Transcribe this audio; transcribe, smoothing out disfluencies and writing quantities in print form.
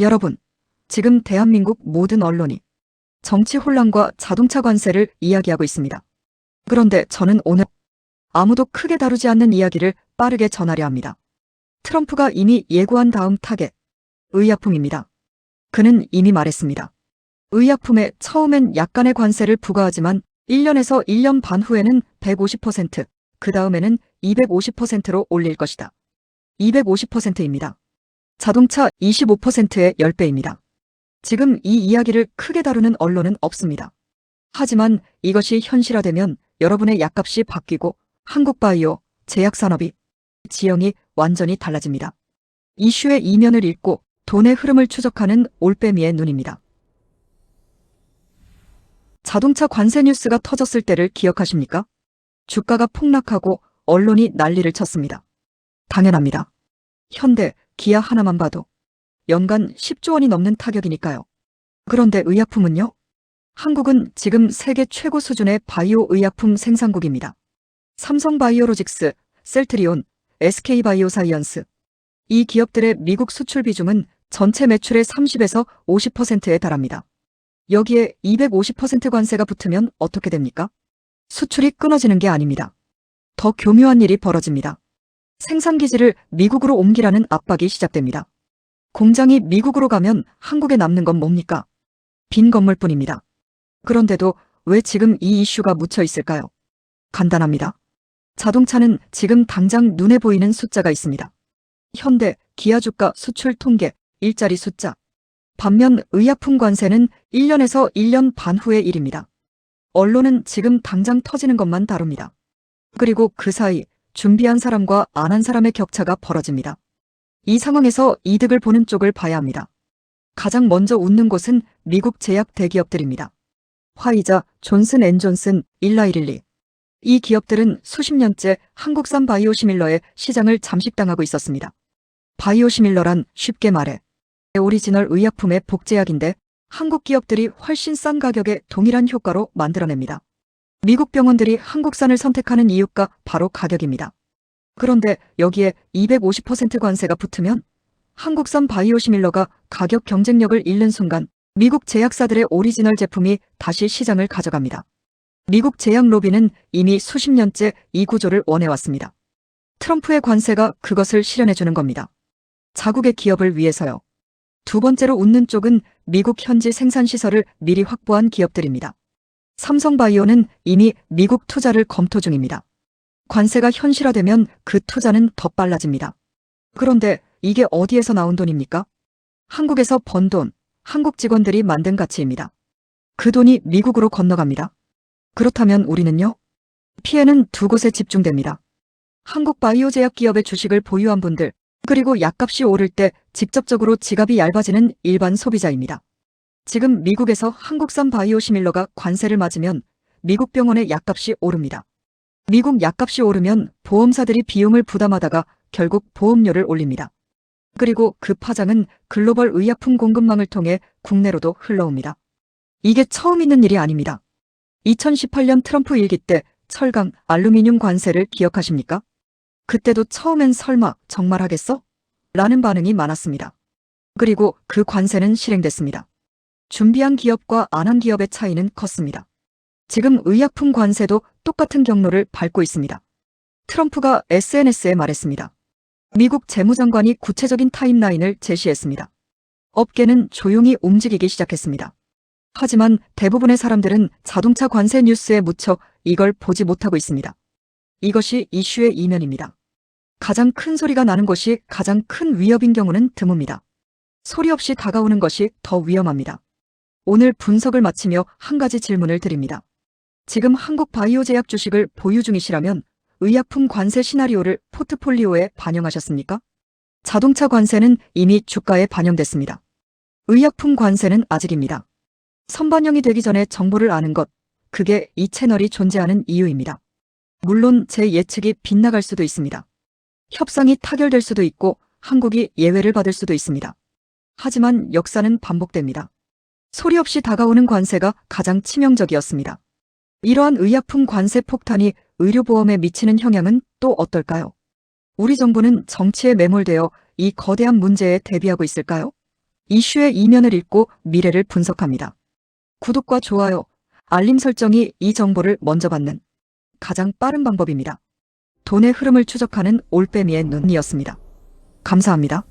여러분, 지금 대한민국 모든 언론이 정치 혼란과 자동차 관세를 이야기하고 있습니다. 그런데 저는 오늘 아무도 크게 다루지 않는 이야기를 빠르게 전하려 합니다. 트럼프가 이미 예고한 다음 타겟, 의약품입니다. 그는 이미 말했습니다. 의약품에 처음엔 약간의 관세를 부과하지만 1년에서 1년 반 후에는 150%, 그 다음에는 250%로 올릴 것이다. 250%입니다. 자동차 25%의 10배입니다. 지금 이 이야기를 크게 다루는 언론은 없습니다. 하지만 이것이 현실화되면 여러분의 약값이 바뀌고 한국바이오, 제약산업이 지형이 완전히 달라집니다. 이슈의 이면을 읽고 돈의 흐름을 추적하는 올빼미의 눈입니다. 자동차 관세 뉴스가 터졌을 때를 기억하십니까? 주가가 폭락하고 언론이 난리를 쳤습니다. 당연합니다. 현대, 기아 하나만 봐도 연간 10조 원이 넘는 타격이니까요. 그런데 의약품은요? 한국은 지금 세계 최고 수준의 바이오 의약품 생산국입니다. 삼성바이오로직스, 셀트리온, SK바이오사이언스. 이 기업들의 미국 수출 비중은 전체 매출의 30에서 50%에 달합니다. 여기에 250% 관세가 붙으면 어떻게 됩니까? 수출이 끊어지는 게 아닙니다. 더 교묘한 일이 벌어집니다. 생산기지를 미국으로 옮기라는 압박이 시작됩니다. 공장이 미국으로 가면 한국에 남는 건 뭡니까? 빈 건물뿐입니다. 그런데도 왜 지금 이 이슈가 묻혀 있을까요? 간단합니다. 자동차는 지금 당장 눈에 보이는 숫자가 있습니다. 현대, 기아 주가 수출 통계, 일자리 숫자. 반면 의약품 관세는 1년에서 1년 반 후의 일입니다. 언론은 지금 당장 터지는 것만 다룹니다. 그리고 그 사이 준비한 사람과 안 한 사람의 격차가 벌어집니다. 이 상황에서 이득을 보는 쪽을 봐야 합니다. 가장 먼저 웃는 곳은 미국 제약 대기업들입니다. 화이자, 존슨앤존슨, 일라이릴리. 이 기업들은 수십 년째 한국산 바이오시밀러의 시장을 잠식당하고 있었습니다. 바이오시밀러란 쉽게 말해 오리지널 의약품의 복제약인데 한국 기업들이 훨씬 싼 가격에 동일한 효과로 만들어냅니다. 미국 병원들이 한국산을 선택하는 이유가 바로 가격입니다. 그런데 여기에 250% 관세가 붙으면 한국산 바이오시밀러가 가격 경쟁력을 잃는 순간 미국 제약사들의 오리지널 제품이 다시 시장을 가져갑니다. 미국 제약 로비는 이미 수십 년째 이 구조를 원해왔습니다. 트럼프의 관세가 그것을 실현해주는 겁니다. 자국의 기업을 위해서요. 두 번째로 웃는 쪽은 미국 현지 생산시설을 미리 확보한 기업들입니다. 삼성바이오는 이미 미국 투자를 검토 중입니다. 관세가 현실화되면 그 투자는 더 빨라집니다. 그런데 이게 어디에서 나온 돈입니까? 한국에서 번 돈, 한국 직원들이 만든 가치입니다. 그 돈이 미국으로 건너갑니다. 그렇다면 우리는요? 피해는 두 곳에 집중됩니다. 한국 바이오 제약 기업의 주식을 보유한 분들, 그리고 약값이 오를 때 직접적으로 지갑이 얇아지는 일반 소비자입니다. 지금 미국에서 한국산 바이오시밀러가 관세를 맞으면 미국 병원의 약값이 오릅니다. 미국 약값이 오르면 보험사들이 비용을 부담하다가 결국 보험료를 올립니다. 그리고 그 파장은 글로벌 의약품 공급망을 통해 국내로도 흘러옵니다. 이게 처음 있는 일이 아닙니다. 2018년 트럼프 일기 때 철강, 알루미늄 관세를 기억하십니까? 그때도 처음엔 설마 정말 하겠어? 라는 반응이 많았습니다. 그리고 그 관세는 실행됐습니다. 준비한 기업과 안 한 기업의 차이는 컸습니다. 지금 의약품 관세도 똑같은 경로를 밟고 있습니다. 트럼프가 SNS에 말했습니다. 미국 재무장관이 구체적인 타임라인을 제시했습니다. 업계는 조용히 움직이기 시작했습니다. 하지만 대부분의 사람들은 자동차 관세 뉴스에 묻혀 이걸 보지 못하고 있습니다. 이것이 이슈의 이면입니다. 가장 큰 소리가 나는 곳이 가장 큰 위협인 경우는 드뭅니다. 소리 없이 다가오는 것이 더 위험합니다. 오늘 분석을 마치며 한 가지 질문을 드립니다. 지금 한국 바이오 제약 주식을 보유 중이시라면 의약품 관세 시나리오를 포트폴리오에 반영하셨습니까? 자동차 관세는 이미 주가에 반영됐습니다. 의약품 관세는 아직입니다. 선반영이 되기 전에 정보를 아는 것, 그게 이 채널이 존재하는 이유입니다. 물론 제 예측이 빗나갈 수도 있습니다. 협상이 타결될 수도 있고 한국이 예외를 받을 수도 있습니다. 하지만 역사는 반복됩니다. 소리 없이 다가오는 관세가 가장 치명적이었습니다. 이러한 의약품 관세 폭탄이 의료보험에 미치는 영향은 또 어떨까요? 우리 정부는 정치에 매몰되어 이 거대한 문제에 대비하고 있을까요? 이슈의 이면을 읽고 미래를 분석합니다. 구독과 좋아요, 알림 설정이 이 정보를 먼저 받는 가장 빠른 방법입니다. 돈의 흐름을 추적하는 올빼미의 눈이었습니다. 감사합니다.